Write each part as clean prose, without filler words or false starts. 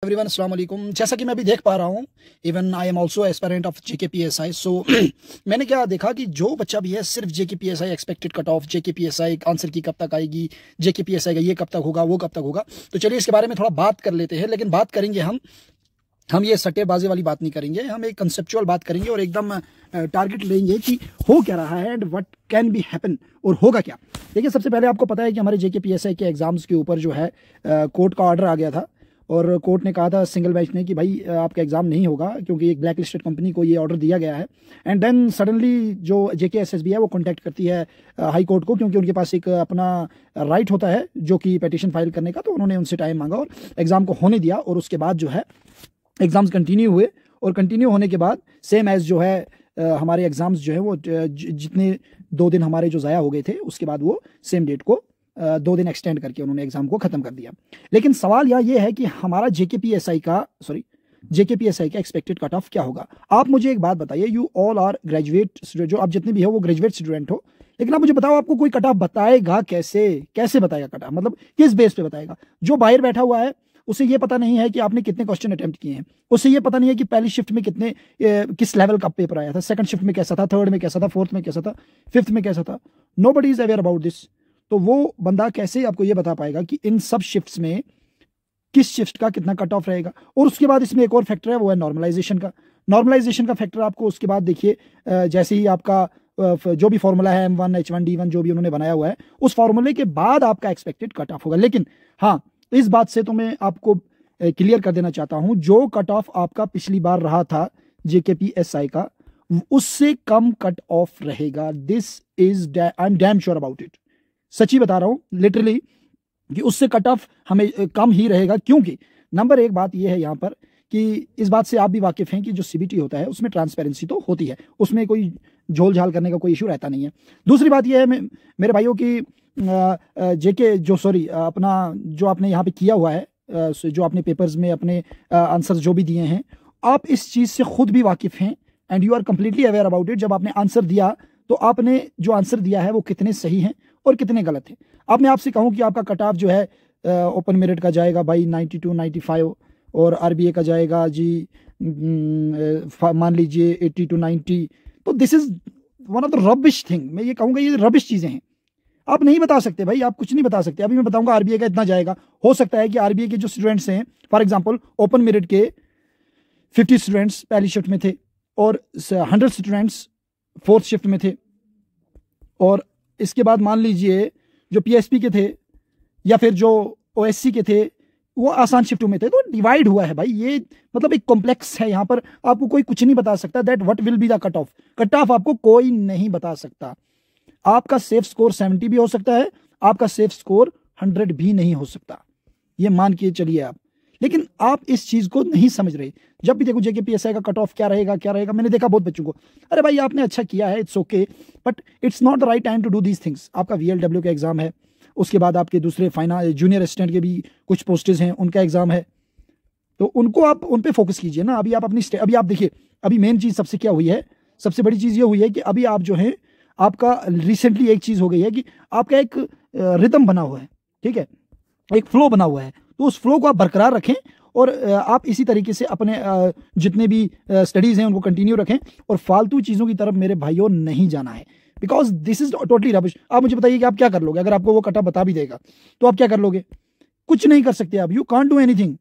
Everyone अस्सलाम वालेकुम। जैसा कि मैं अभी देख पा रहा हूँ, even I am also aspirant of JKPSI. So मैंने क्या देखा कि जो बच्चा भी है सिर्फ JKPSI expected cut off, JKPSI answer key कब तक आएगी, जेकेपीएसआई का ये कब तक होगा, वो कब तक होगा। तो चलिए इसके बारे में थोड़ा बात कर लेते हैं। लेकिन बात करेंगे हम ये सट्टेबाजी वाली बात नहीं करेंगे, हम एक कंसेप्चुअल बात करेंगे और एकदम टारगेट लेंगे कि हो क्या रहा है and what can be happen, और होगा क्या। देखिए, सबसे पहले आपको पता है कि हमारे जेकेपीएसआई के एग्जाम्स के ऊपर जो है कोर्ट का ऑर्डर आ गया था और कोर्ट ने कहा था सिंगल बेंच ने कि भाई आपका एग्ज़ाम नहीं होगा क्योंकि एक ब्लैक लिस्टेड कंपनी को ये ऑर्डर दिया गया है। एंड देन सडनली जो जेकेएसएसबी है वो कॉन्टैक्ट करती है हाई कोर्ट को, क्योंकि उनके पास एक अपना राइट होता है जो कि पिटीशन फाइल करने का। तो उन्होंने उनसे टाइम मांगा और एग्ज़ाम को होने दिया और उसके बाद जो है एग्ज़ाम्स कंटिन्यू हुए। और कंटिन्यू होने के बाद सेम एज़ जो है हमारे एग्ज़ाम्स जो है वो जितने 2 दिन हमारे जो ज़ाया हो गए थे उसके बाद वो सेम डेट को 2 दिन एक्सटेंड करके उन्होंने एग्जाम को खत्म कर दिया। लेकिन सवाल यहाँ ये है कि हमारा जेकेपीएसआई का एक्सपेक्टेड कट ऑफ क्या होगा। आप मुझे एक बात बताइए, यू ऑल आर ग्रेजुएट, जो आप जितने भी हो वो ग्रेजुएट स्टूडेंट हो, लेकिन आप मुझे बताओ आपको कोई कट ऑफ बताएगा कैसे बताएगा कट ऑफ, मतलब किस बेस पे बताएगा। जो बाहर बैठा हुआ है उसे ये पता नहीं है कि आपने कितने क्वेश्चन अटेम्प्ट किए हैं, उसे ये पता नहीं है कि पहली शिफ्ट में किस लेवल का पेपर आया था, सेकंड शिफ्ट में कैसा था, थर्ड में कैसा था, फोर्थ में कैसा था, फिफ्थ में कैसा था। Nobody is aware about this. तो वो बंदा कैसे आपको ये बता पाएगा कि इन सब शिफ्ट्स में किस शिफ्ट का कितना कट ऑफ रहेगा। और उसके बाद इसमें एक और फैक्टर है, वो है नॉर्मलाइजेशन का फैक्टर। आपको उसके बाद देखिए जैसे ही आपका जो भी फॉर्मूला है M1 H1 D1 जो भी उन्होंने बनाया हुआ है, उस फॉर्मूले के बाद आपका एक्सपेक्टेड कट ऑफ होगा। लेकिन हाँ, इस बात से तो मैं आपको क्लियर कर देना चाहता हूं, जो कट ऑफ आपका पिछली बार रहा था जेकेपीएसआई का, उससे कम कट ऑफ रहेगा। This is I am damn sure about it. सच्ची बता रहा हूं लिटरली कि उससे कट ऑफ हमें कम ही रहेगा। क्योंकि नंबर एक बात यह है यहाँ पर कि इस बात से आप भी वाकिफ हैं कि जो सीबीटी होता है उसमें ट्रांसपेरेंसी तो होती है, उसमें कोई झोल झाल करने का कोई इशू रहता नहीं है। दूसरी बात यह है मेरे भाइयों की अपना जो आपने यहाँ पे किया हुआ है, जो आपने पेपर्स में अपने आंसर जो भी दिए हैं, आप इस चीज़ से खुद भी वाकिफ हैं and you are completely aware about it. जब आपने आंसर दिया तो आपने जो आंसर दिया है वो कितने सही हैं और कितने गलत हैं। अब मैं आपसे कहूँ कि आपका कट ऑफ जो है ओपन मेरिट का जाएगा भाई 92 95 और आरबीए का जाएगा जी मान लीजिए 80 to 90। तो this is one of the rubbish thing. मैं ये कहूँगा ये रबिश चीज़ें हैं, आप नहीं बता सकते भाई, आप कुछ नहीं बता सकते। अभी मैं बताऊंगा आरबीए का इतना जाएगा। हो सकता है कि आरबीए के जो स्टूडेंट्स हैं, फॉर एग्जांपल ओपन मेरिट के 50 स्टूडेंट्स पहली शिफ्ट में थे और 100 स्टूडेंट्स फोर्थ शिफ्ट में थे, और इसके बाद मान लीजिए जो पीएसपी के थे या फिर जो ओएससी के थे वो आसान शिफ्टों में थे। तो डिवाइड हुआ है भाई, ये मतलब एक कॉम्प्लेक्स है। यहाँ पर आपको कोई कुछ नहीं बता सकता that what will be the cut off. Cut off आपको कोई नहीं बता सकता। आपका सेफ स्कोर 70 भी हो सकता है, आपका सेफ स्कोर 100 भी नहीं हो सकता, ये मान के चलिए आप। लेकिन आप इस चीज को नहीं समझ रहे। जब भी देखो जेकेपीएसआई का कट ऑफ क्या रहेगा, मैंने देखा बहुत बच्चों को, अरे भाई आपने अच्छा किया है, it's okay, but it's not the right time to do these things. आपका वीएलडब्ल्यू का एग्जाम है, उसके बाद आपके दूसरे जूनियर असिस्टेंट के भी कुछ पोस्टेज हैं, उनका एग्जाम है, तो उनको आप उन पे फोकस कीजिए ना। अभी आप अभी आप देखिए, अभी मेन चीज सबसे क्या हुई है, सबसे बड़ी चीज ये हुई है कि अभी आप जो है आपका रिसेंटली एक चीज हो गई है कि आपका एक रिदम बना हुआ है, ठीक है, एक फ्लो बना हुआ है। तो उस फ्लो को आप बरकरार रखें और आप इसी तरीके से अपने जितने भी स्टडीज हैं उनको कंटिन्यू रखें और फालतू चीज़ों की तरफ मेरे भाइयों नहीं जाना है, because this is totally rubbish. आप मुझे बताइए कि आप क्या कर लोगे अगर आपको वो कट ऑफ बता भी देगा, तो आप क्या कर लोगे? कुछ नहीं कर सकते आप, यू कांट डू एनीथिंग।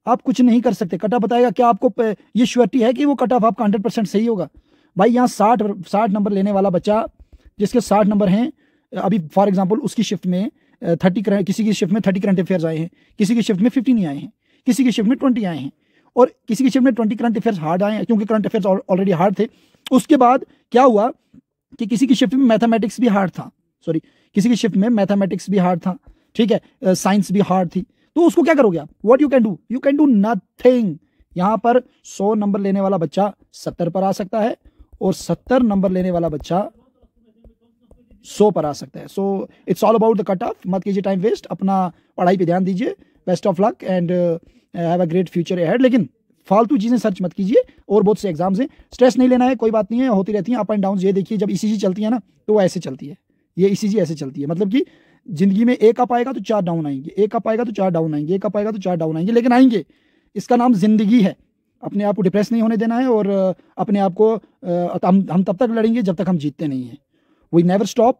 आप कुछ नहीं कर सकते। कट ऑफ बताएगा, क्या आपको ये श्योरिटी है कि वो कट ऑफ आपका 100% सही होगा? भाई यहाँ 60 नंबर लेने वाला बच्चा जिसके 60 नंबर हैं, अभी फॉर एग्जांपल उसकी शिफ्ट में 30, किसी की शिफ्ट में 30 करंट अफेयर्स आए हैं, किसी की शिफ्ट में 50 नहीं आए हैं, किसी की शिफ्ट में 20 आए हैं, और किसी की शिफ्ट में 20 करंट अफेयर्स हार्ड आए हैं क्योंकि करंट अफेयर्स ऑलरेडी हार्ड थे। उसके बाद क्या हुआ कि किसी की शिफ्ट में मैथमेटिक्स भी हार्ड था, किसी की शिफ्ट में मैथमेटिक्स भी हार्ड था, ठीक है, साइंस भी हार्ड थी। तो उसको क्या करोगे आप? What you can do nothing. यहाँ पर 100 नंबर लेने वाला बच्चा 70 पर आ सकता है और 70 नंबर लेने वाला बच्चा 100 पर आ सकता है। So it's all about the cut off. मत कीजिए टाइम वेस्ट, अपना पढ़ाई पे ध्यान दीजिए। Best of luck and have a great future ahead. लेकिन फालतू चीज़ें सर्च मत कीजिए, और बहुत से एग्जाम्स हैं, स्ट्रेस नहीं लेना है, कोई बात नहीं है, होती रहती हैं अप एंड डाउन। ये देखिए, जब ईसीजी चलती है ना तो वो ऐसे चलती है, ये ईसीजी ऐसे चलती है, मतलब कि जिंदगी में एक अप आएगा तो 4 डाउन आएंगे, एक अप आएगा तो 4 डाउन आएंगे, एक अप आएगा तो 4 डाउन आएंगे, लेकिन आएंगे। इसका नाम ज़िंदगी है। अपने आप को डिप्रेस नहीं होने देना है, और अपने आप को हम तब तक लड़ेंगे जब तक हम जीतते नहीं हैं। वी नेवर स्टॉप,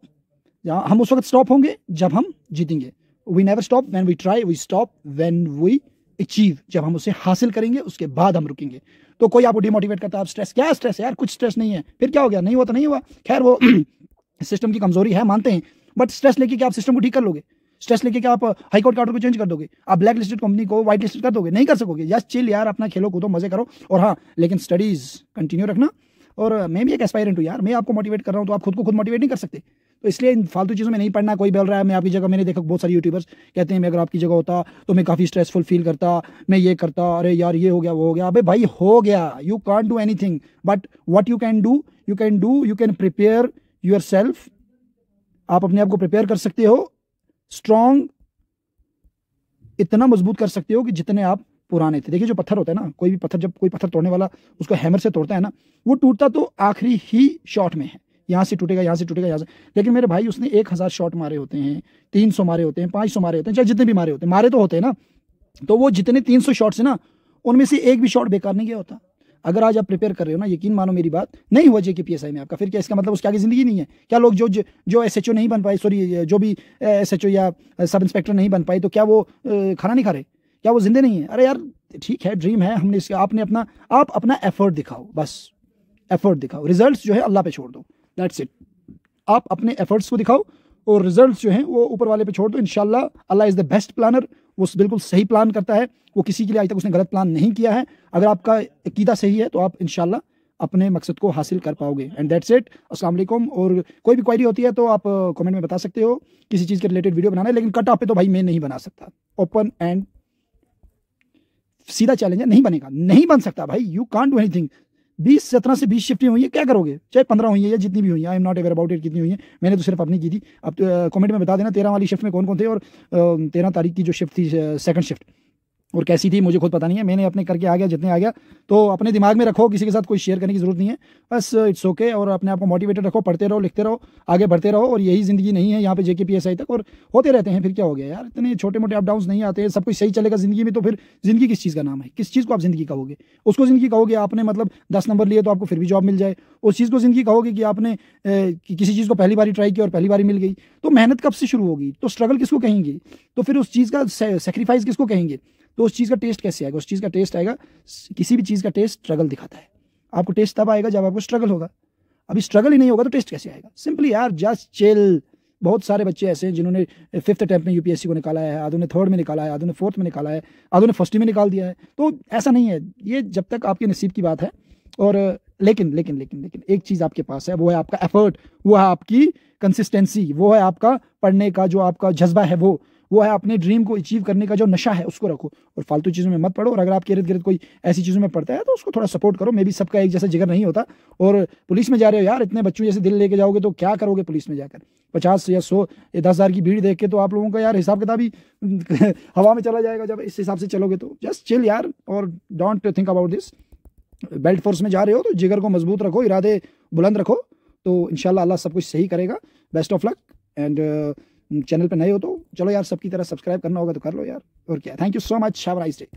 हम उस वक्त स्टॉप होंगे जब हम जीतेंगे। We never stop when we try, we stop when we achieve. जब हम उसे हासिल करेंगे उसके बाद हम रुकेंगे। तो कोई आपको डिमोटिवेट करता है, आप स्ट्रेस, क्या स्ट्रेस है यार, कुछ स्ट्रेस नहीं है, फिर क्या हो गया, नहीं हुआ तो नहीं हुआ, खैर वो सिस्टम की कमजोरी है, मानते हैं, बट स्ट्रेस लेके क्या आप सिस्टम को ठीक कर लोगे? स्ट्रेस लेके क्या आप हाई कोर्ट का ऑर्डर को चेंज कर दोगे? आप ब्लैक लिस्टेड कंपनी को व्हाइट लिस्टेड कर दोगे? नहीं कर सकोगे। यस चिल यार, अपना खेलो कूदो, मजे करो, और हाँ लेकिन स्टडीज कंटिन्यू रखना। और मैं भी एक एस्पायरेंट हूँ यार, मैं आपको मोटिवेट कर रहा हूँ, तो आप खुद को खुद मोटिवेट नहीं कर सकते। तो इसलिए इन फालतू चीज़ों में नहीं पढ़ना। कोई बोल रहा है मैं आपकी जगह, मैंने देखा बहुत सारे यूट्यूबर्स कहते हैं मैं अगर आपकी जगह होता तो मैं काफ़ी स्ट्रेसफुल फील करता, मैं ये करता, अरे यार ये हो गया वो हो गया। अबे भाई हो गया, you can't do anything, but what you can do, you can prepare your self. आप अपने आप को प्रिपेयर कर सकते हो, स्ट्रॉन्ग इतना मजबूत कर सकते हो कि जितने आप पुराने थे। देखिए जो पत्थर होता है ना, कोई भी पत्थर, जब कोई पत्थर तोड़ने वाला उसको हैमर से तोड़ता है ना, वो टूटता तो आखिरी ही शॉट में है, यहाँ से टूटेगा, यहाँ से टूटेगा, यहाँ से। लेकिन मेरे भाई उसने 1000 शॉट मारे होते हैं, 300 मारे होते हैं, 500 मारे होते हैं, चाहे जितने भी मारे होते हैं, मारे तो होते हैं ना। तो वो जितने 300 शॉट्स है ना, उनमें से एक भी शॉट बेकार नहीं गया होता। अगर आज आप प्रिपेयर कर रहे हो ना, यकीन मानो मेरी बात, नहीं हुआ JKPSI में आपका, फिर क्या इसका मतलब उसके आगे जिंदगी नहीं है क्या? लोग जो SHO नहीं बन पाए, सॉरी जो भी SHO या सब इंस्पेक्टर नहीं बन पाए, तो क्या वो खाना नहीं खा रहे? क्या वो जिंदे नहीं है? अरे यार ठीक है, ड्रीम है, हमने इसका, आप अपना एफर्ट दिखाओ, बस एफर्ट दिखाओ, रिजल्ट्स जो है अल्लाह पे छोड़ दो, दैट्स इट। आप अपने एफर्ट्स को दिखाओ और रिजल्ट्स जो हैं वो ऊपर वाले पे छोड़ दो। इंशाल्लाह अल्लाह इज़ द बेस्ट प्लानर, वो बिल्कुल सही प्लान करता है, वो किसी के लिए आज तक उसने गलत प्लान नहीं किया है। अगर आपका अकीदा सही है तो आप इंशाल्लाह अपने मकसद को हासिल कर पाओगे। एंड दैट्स इट, अस्सलाम वालेकुम। और कोई भी क्वेरी होती है तो आप कमेंट में बता सकते हो, किसी चीज़ के रिलेटेड वीडियो बनाना है, लेकिन कट ऑफ पे तो भाई मैं नहीं बना सकता। ओपन एंड सीधा चैलेंज है, नहीं बनेगा, नहीं बन सकता भाई, यू कांट डू एनीथिंग। 17 से 20 शिफ्टें हुई है, क्या करोगे? चाहे 15 हुई है या जितनी भी हुई है, I am not aware about it कितनी हुई है, मैंने तो सिर्फ अपनी की थी। अब कमेंट में बता देना 13 वाली शिफ्ट में कौन कौन थे, और 13 तारीख की जो शिफ्ट थी, सेकंड शिफ्ट, और कैसी थी मुझे खुद पता नहीं है, मैंने अपने करके आ गया जितने आ गया। तो अपने दिमाग में रखो, किसी के साथ कोई शेयर करने की जरूरत नहीं है, बस इट्स ओके। और अपने आप को मोटिवेटेड रखो, पढ़ते रहो, लिखते रहो, आगे बढ़ते रहो, और यही जिंदगी नहीं है यहाँ पे JKPSI तक, और होते रहते हैं, फिर क्या हो गया यार, इतने छोटे मोटे अप डाउन नहीं आते, सब कुछ सही चलेगा जिंदगी में। तो फिर जिंदगी किस चीज़ का नाम है? किस चीज़ को आप जिंदगी कहोगे? उसको जिंदगी कहोगे आपने मतलब 10 नंबर लिए तो आपको फिर भी जॉब मिल जाए, उस चीज़ को जिंदगी कहोगे कि आपने किसी चीज़ को पहली बार ट्राई किया और पहली बार मिल गई, तो मेहनत कब से शुरू होगी? तो स्ट्रगल किसको कहेंगे? तो फिर उस चीज़ का सेक्रीफाइस किसको कहेंगे? तो उस चीज़ का टेस्ट कैसे आएगा? उस चीज़ का टेस्ट आएगा, किसी भी चीज़ का टेस्ट स्ट्रगल दिखाता है। आपको टेस्ट तब आएगा जब आपको स्ट्रगल होगा। अभी स्ट्रगल ही नहीं होगा तो टेस्ट कैसे आएगा? सिंपली यार जस्ट चिल। बहुत सारे बच्चे ऐसे हैं जिन्होंने 5th अटेम्प्ट में UPSC को निकाला है, आधों ने 3rd में निकाला है, आधों ने 4th में निकाला है, आधों ने 1st में निकाल दिया है। तो ऐसा नहीं है, ये जब तक आपके नसीब की बात है। और लेकिन लेकिन लेकिन लेकिन एक चीज़ आपके पास है, वो है आपका एफर्ट, वो है आपकी कंसिस्टेंसी, वो है आपका पढ़ने का जो आपका जज्बा है, वो है अपने ड्रीम को अचीव करने का जो नशा है, उसको रखो, और फालतू चीज़ों में मत पढ़ो। और अगर आपके इर्द गिर्द कोई ऐसी चीज़ों में पढ़ता है तो उसको थोड़ा सपोर्ट करो। मे भी सबका एक जैसा जिगर नहीं होता। और पुलिस में जा रहे हो यार, इतने बच्चों जैसे दिल लेके जाओगे तो क्या करोगे पुलिस में जाकर? 50 या 100 या 10,000 की भीड़ देख के तो आप लोगों का यार हिसाब किताब ही हवा में चला जाएगा जब इस हिसाब से चलोगे। तो जस्ट चिल यार, और don't think about this. Belt force में जा रहे हो तो जिगर को मजबूत रखो, इरादे बुलंद रखो, तो इंशाल्लाह अल्लाह सब कुछ सही करेगा। Best of luck. And channel पे नए हो तो चलो यार, सबकी तरह सब्सक्राइब करना होगा तो कर लो यार, और क्या। Thank you so much, have a nice day.